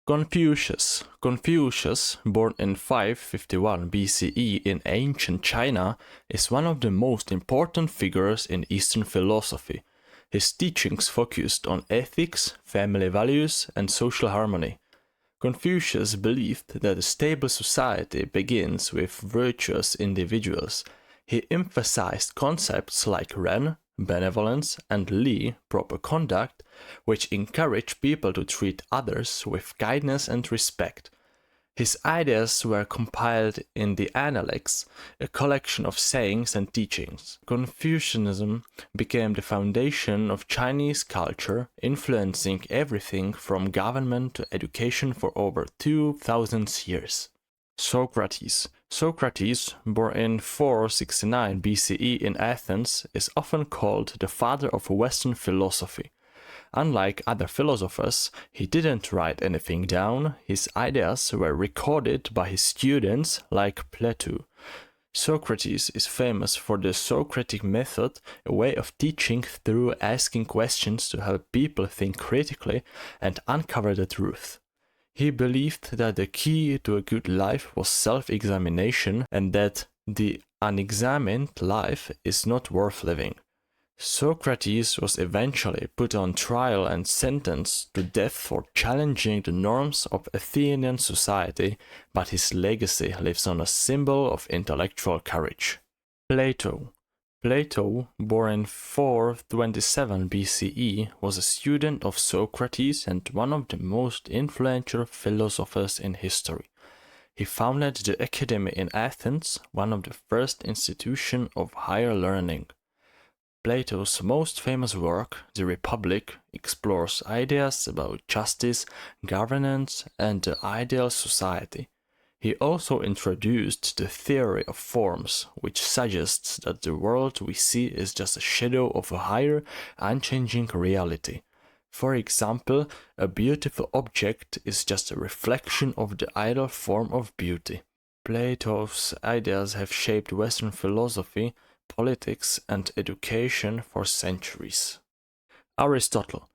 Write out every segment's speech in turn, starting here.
Confucius, born in 551 BCE in ancient China, is one of the most important figures in Eastern philosophy. His teachings focused on ethics, family values, and social harmony. Confucius believed that a stable society begins with virtuous individuals. He emphasized concepts like ren, benevolence, and li, proper conduct, which encourage people to treat others with kindness and respect. His ideas were compiled in the Analects, a collection of sayings and teachings. Confucianism became the foundation of Chinese culture, influencing everything from government to education for over 2,000 years. Socrates, born in 469 BCE in Athens, is often called the father of Western philosophy. Unlike other philosophers, he didn't write anything down. His ideas were recorded by his students like Plato. Socrates is famous for the Socratic method, a way of teaching through asking questions to help people think critically and uncover the truth. He believed that the key to a good life was self-examination and that the unexamined life is not worth living. Socrates was eventually put on trial and sentenced to death for challenging the norms of Athenian society, but his legacy lives on, a symbol of intellectual courage. Plato, born in 427 BCE, was a student of Socrates and one of the most influential philosophers in history. He founded the Academy in Athens, one of the first institutions of higher learning. Plato's most famous work, The Republic, explores ideas about justice, governance, and the ideal society. He also introduced the theory of forms, which suggests that the world we see is just a shadow of a higher, unchanging reality. For example, a beautiful object is just a reflection of the ideal form of beauty. Plato's ideas have shaped Western philosophy, politics, and education for centuries. Aristotle,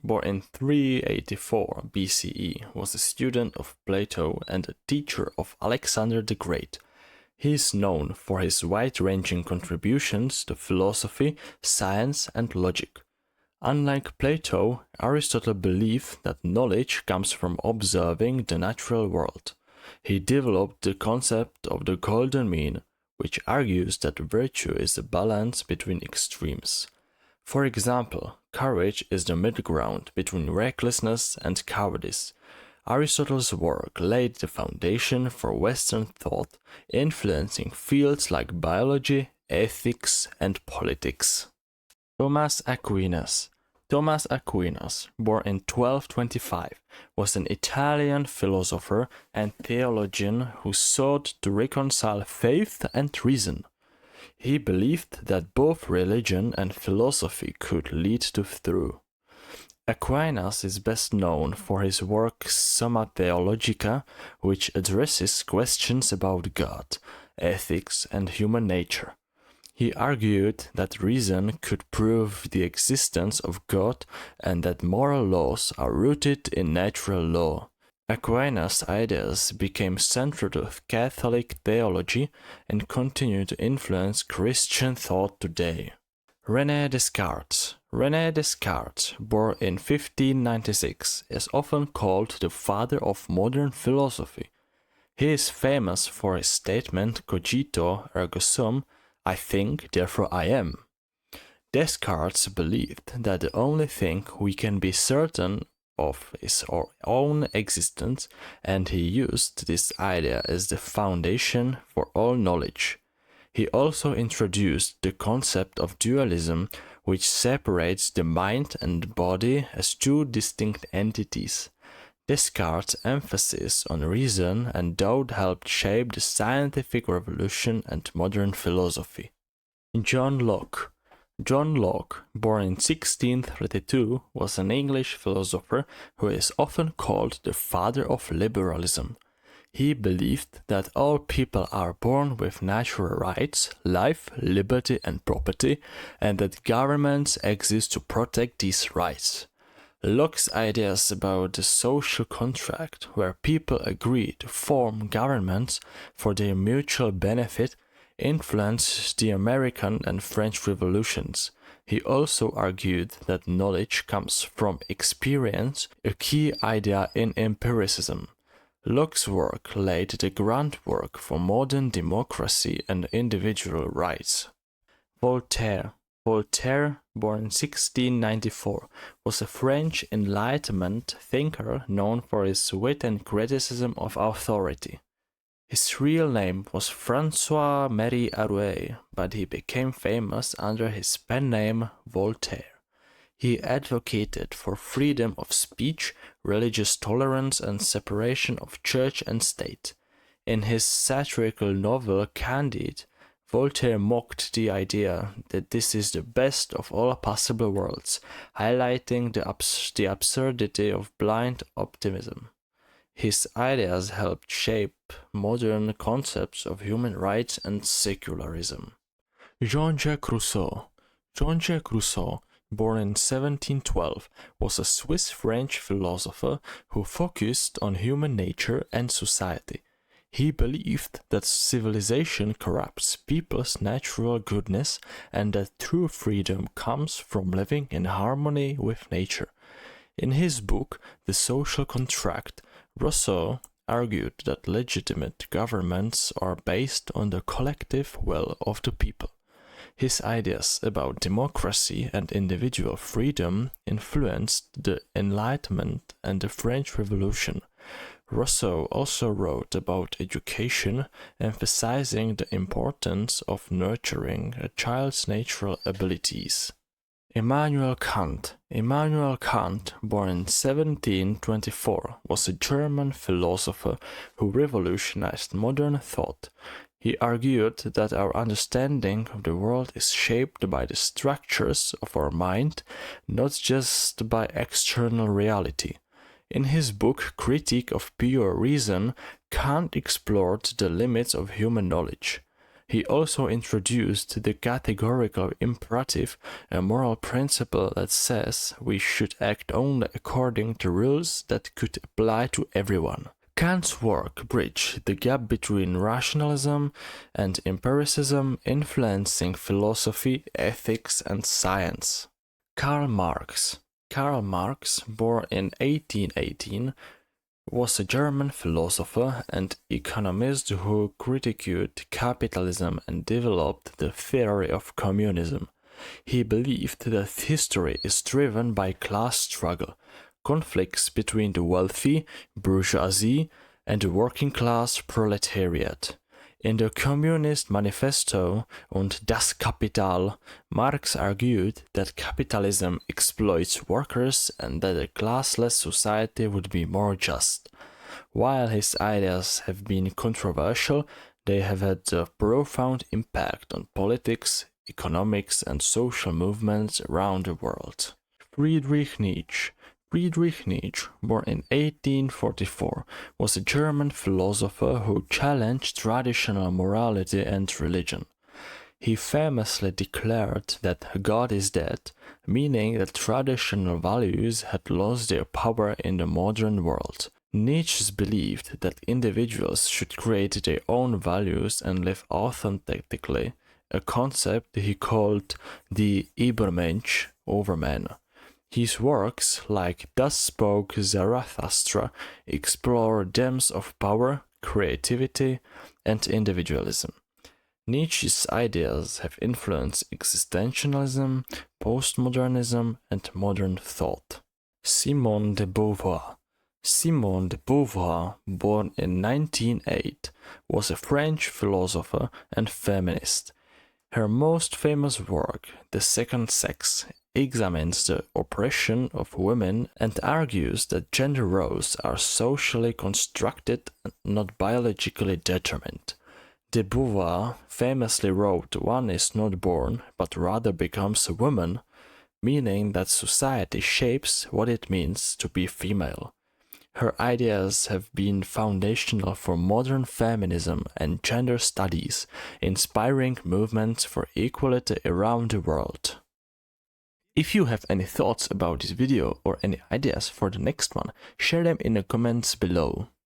born in 384 BCE, was a student of Plato and a teacher of Alexander the Great. He is known for his wide-ranging contributions to philosophy, science, and logic. Unlike Plato, Aristotle believed that knowledge comes from observing the natural world. He developed the concept of the golden mean, which argues that virtue is a balance between extremes. For example, courage is the middle ground between recklessness and cowardice. Aristotle's work laid the foundation for Western thought, influencing fields like biology, ethics, and politics. Thomas Aquinas, born in 1225, was an Italian philosopher and theologian who sought to reconcile faith and reason. He believed that both religion and philosophy could lead to truth. Aquinas is best known for his work Summa Theologica, which addresses questions about God, ethics, and human nature. He argued that reason could prove the existence of God and that moral laws are rooted in natural law. Aquinas' ideas became central to Catholic theology and continue to influence Christian thought today. René Descartes, born in 1596, is often called the father of modern philosophy. He is famous for his statement cogito ergo sum, I think, therefore I am. Descartes believed that the only thing we can be certain of is our own existence, and he used this idea as the foundation for all knowledge. He also introduced the concept of dualism, which separates the mind and body as two distinct entities. Descartes' emphasis on reason and doubt helped shape the scientific revolution and modern philosophy. John Locke, born in 1632, was an English philosopher who is often called the father of liberalism. He believed that all people are born with natural rights, life, liberty, and property, and that governments exist to protect these rights. Locke's ideas about the social contract, where people agree to form governments for their mutual benefit, influenced the American and French revolutions. He also argued that knowledge comes from experience, a key idea in empiricism. Locke's work laid the groundwork for modern democracy and individual rights. Voltaire, born in 1694, was a French Enlightenment thinker known for his wit and criticism of authority. His real name was François-Marie Arouet, but he became famous under his pen name Voltaire. He advocated for freedom of speech, religious tolerance, and separation of church and state. In his satirical novel Candide, Voltaire mocked the idea that this is the best of all possible worlds, highlighting the absurdity of blind optimism. His ideas helped shape modern concepts of human rights and secularism. Jean-Jacques Rousseau, born in 1712, was a Swiss-French philosopher who focused on human nature and society. He believed that civilization corrupts people's natural goodness and that true freedom comes from living in harmony with nature. In his book, The Social Contract, Rousseau argued that legitimate governments are based on the collective will of the people. His ideas about democracy and individual freedom influenced the Enlightenment and the French Revolution. Rousseau also wrote about education, emphasizing the importance of nurturing a child's natural abilities. Immanuel Kant, born in 1724, was a German philosopher who revolutionized modern thought. He argued that our understanding of the world is shaped by the structures of our mind, not just by external reality. In his book Critique of Pure Reason, Kant explored the limits of human knowledge. He also introduced the categorical imperative, a moral principle that says we should act only according to rules that could apply to everyone. Kant's work bridged the gap between rationalism and empiricism, influencing philosophy, ethics, and science. Karl Marx, born in 1818, was a German philosopher and economist who critiqued capitalism and developed the theory of communism. He believed that history is driven by class struggle, conflicts between the wealthy, bourgeoisie, and the working class proletariat. In the Communist Manifesto und Das Kapital, Marx argued that capitalism exploits workers and that a classless society would be more just. While his ideas have been controversial, they have had a profound impact on politics, economics, and social movements around the world. Friedrich Nietzsche, born in 1844, was a German philosopher who challenged traditional morality and religion. He famously declared that God is dead, meaning that traditional values had lost their power in the modern world. Nietzsche believed that individuals should create their own values and live authentically, a concept he called the Übermensch, overman. His works, like Thus Spoke Zarathustra, explore themes of power, creativity, and individualism. Nietzsche's ideas have influenced existentialism, postmodernism, and modern thought. Simone de Beauvoir, born in 1908, was a French philosopher and feminist. Her most famous work, The Second Sex, examines the oppression of women and argues that gender roles are socially constructed and not biologically determined. De Beauvoir famously wrote, "One is not born, but rather becomes a woman," meaning that society shapes what it means to be female. Her ideas have been foundational for modern feminism and gender studies, inspiring movements for equality around the world. If you have any thoughts about this video or any ideas for the next one, share them in the comments below.